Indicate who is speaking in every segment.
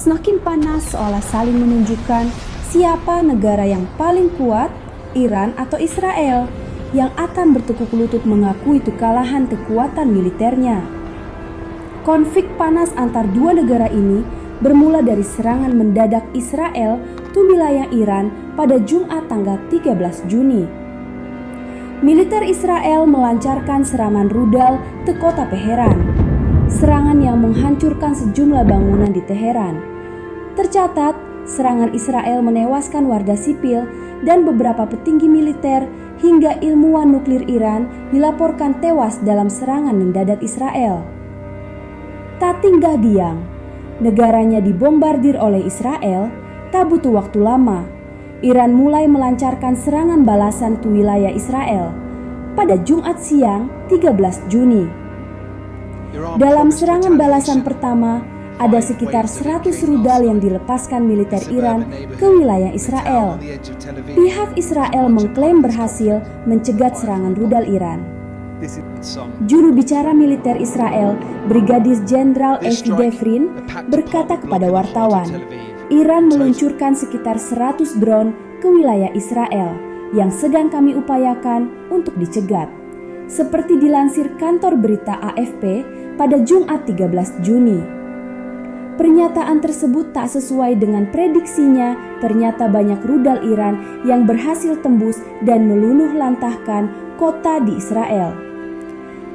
Speaker 1: semakin panas seolah saling menunjukkan siapa negara yang paling kuat, Iran atau Israel, yang akan bertekuk lutut mengakui kekalahan kekuatan militernya. Konflik panas antar dua negara ini bermula dari serangan mendadak Israel ke wilayah Iran pada Jumat tanggal 13 Juni. Militer Israel melancarkan serangan rudal ke kota Teheran. Serangan yang menghancurkan sejumlah bangunan di Teheran. Tercatat, serangan Israel menewaskan warga sipil dan beberapa petinggi militer hingga ilmuwan nuklir Iran dilaporkan tewas dalam serangan mendadak Israel. Tak tinggal diam, negaranya dibombardir oleh Israel, tak butuh waktu lama. Iran mulai melancarkan serangan balasan ke wilayah Israel pada Jumat siang 13 Juni. Dalam serangan balasan pertama, ada sekitar 100 rudal yang dilepaskan militer Iran ke wilayah Israel. Pihak Israel mengklaim berhasil mencegat serangan rudal Iran. Juru bicara militer Israel, Brigadir Jenderal Evi Devrin, berkata kepada wartawan, Iran meluncurkan sekitar 100 drone ke wilayah Israel yang sedang kami upayakan untuk dicegat. Seperti dilansir kantor berita AFP pada Jumat 13 Juni. Pernyataan tersebut tak sesuai dengan prediksinya. Ternyata banyak rudal Iran yang berhasil tembus dan meluluh lantahkan kota di Israel.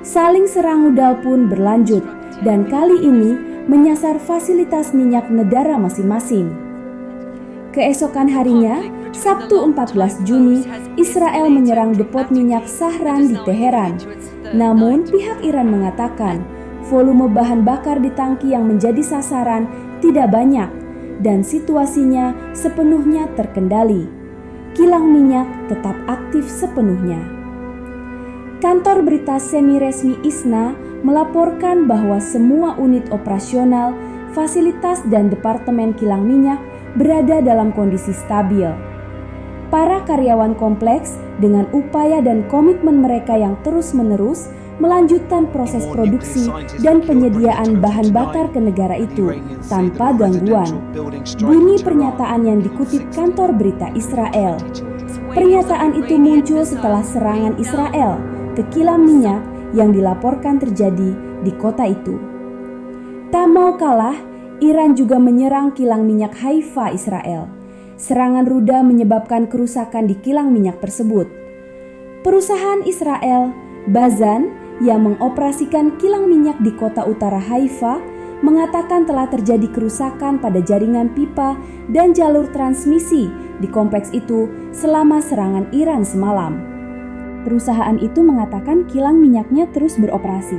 Speaker 1: Saling serang rudal pun berlanjut dan kali ini menyasar fasilitas minyak negara masing-masing. Keesokan harinya, Sabtu 14 Juni, Israel menyerang depot minyak Sahran di Teheran. Namun pihak Iran mengatakan volume bahan bakar di tangki yang menjadi sasaran tidak banyak dan situasinya sepenuhnya terkendali. Kilang minyak tetap aktif sepenuhnya. Kantor berita semi-resmi ISNA melaporkan bahwa semua unit operasional, fasilitas dan departemen kilang minyak berada dalam kondisi stabil. Para karyawan kompleks dengan upaya dan komitmen mereka yang terus-menerus melanjutkan proses produksi dan penyediaan bahan bakar ke negara itu tanpa gangguan. Bunyi pernyataan yang dikutip kantor berita Israel. Pernyataan itu muncul setelah serangan Israel ke kilang minyak yang dilaporkan terjadi di kota itu. Tak mau kalah, Iran juga menyerang kilang minyak Haifa Israel. Serangan rudal menyebabkan kerusakan di kilang minyak tersebut. Perusahaan Israel, Bazan, yang mengoperasikan kilang minyak di kota utara Haifa, mengatakan telah terjadi kerusakan pada jaringan pipa dan jalur transmisi di kompleks itu selama serangan Iran semalam. Perusahaan itu mengatakan kilang minyaknya terus beroperasi.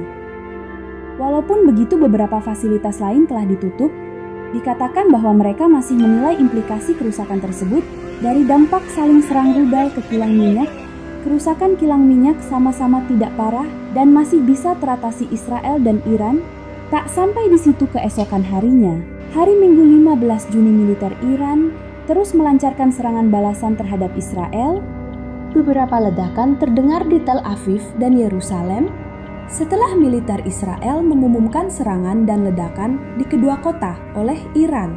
Speaker 1: Walaupun begitu, beberapa fasilitas lain telah ditutup. Dikatakan bahwa mereka masih menilai implikasi kerusakan tersebut dari dampak saling serang rudal ke kilang minyak. Kerusakan kilang minyak sama-sama tidak parah dan masih bisa teratasi Israel dan Iran. Tak sampai di situ keesokan harinya, hari Minggu 15 Juni militer Iran terus melancarkan serangan balasan terhadap Israel. Beberapa ledakan terdengar di Tel Aviv dan Yerusalem setelah militer Israel mengumumkan serangan dan ledakan di kedua kota oleh Iran.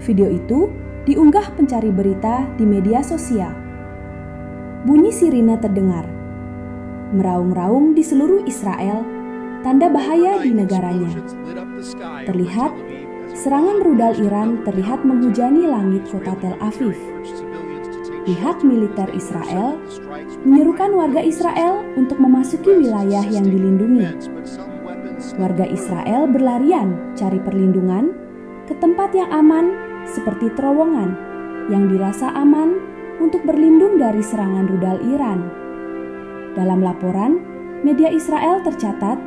Speaker 1: Video itu diunggah pencari berita di media sosial. Bunyi sirine terdengar, meraung-raung di seluruh Israel, tanda bahaya di negaranya. Terlihat, serangan rudal Iran terlihat menghujani langit kota Tel Aviv. Pihak militer Israel menyerukan warga Israel untuk memasuki wilayah yang dilindungi. Warga Israel berlarian cari perlindungan ke tempat yang aman seperti terowongan yang dirasa aman untuk berlindung dari serangan rudal Iran. Dalam laporan, media Israel tercatat,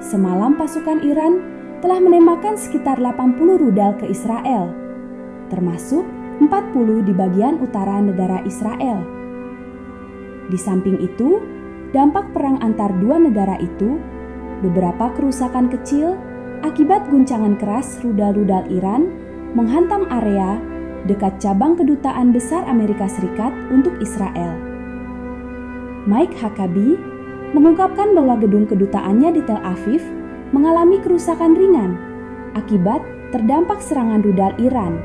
Speaker 1: semalam pasukan Iran telah menembakkan sekitar 80 rudal ke Israel, termasuk 40 di bagian utara negara Israel. Di samping itu, dampak perang antar dua negara itu, beberapa kerusakan kecil akibat guncangan keras rudal-rudal Iran menghantam area dekat cabang kedutaan besar Amerika Serikat untuk Israel. Mike Huckabee mengungkapkan bahwa gedung kedutaannya di Tel Aviv mengalami kerusakan ringan akibat terdampak serangan rudal Iran.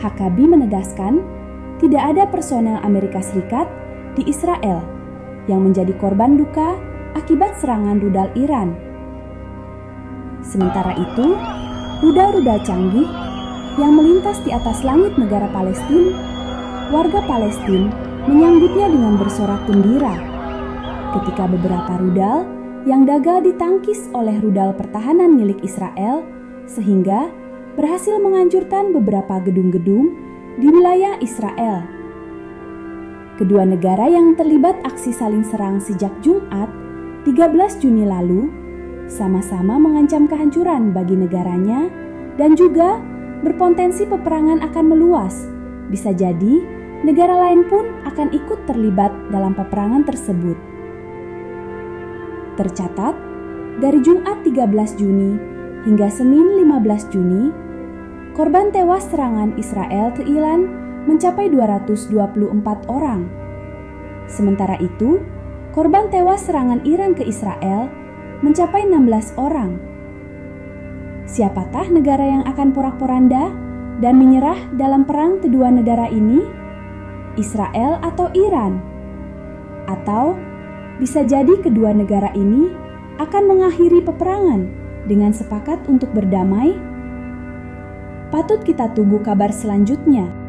Speaker 1: Huckabee menegaskan tidak ada personel Amerika Serikat di Israel yang menjadi korban luka akibat serangan rudal Iran. Sementara itu, rudal-rudal canggih yang melintas di atas langit negara Palestina, warga Palestina menyambutnya dengan bersorak gembira ketika beberapa rudal yang gagal ditangkis oleh rudal pertahanan milik Israel sehingga berhasil menghancurkan beberapa gedung-gedung di wilayah Israel. Kedua negara yang terlibat aksi saling serang sejak Jumat 13 Juni lalu sama-sama mengancam kehancuran bagi negaranya dan juga berpotensi peperangan akan meluas. Bisa jadi negara lain pun akan ikut terlibat dalam peperangan tersebut. Tercatat, dari Jumat 13 Juni hingga Senin 15 Juni, korban tewas serangan Israel ke Iran mencapai 224 orang. Sementara itu, korban tewas serangan Iran ke Israel mencapai 16 orang. Siapakah negara yang akan porak-poranda dan menyerah dalam perang kedua negara ini? Israel atau Iran? Atau bisa jadi kedua negara ini akan mengakhiri peperangan dengan sepakat untuk berdamai? Patut kita tunggu kabar selanjutnya.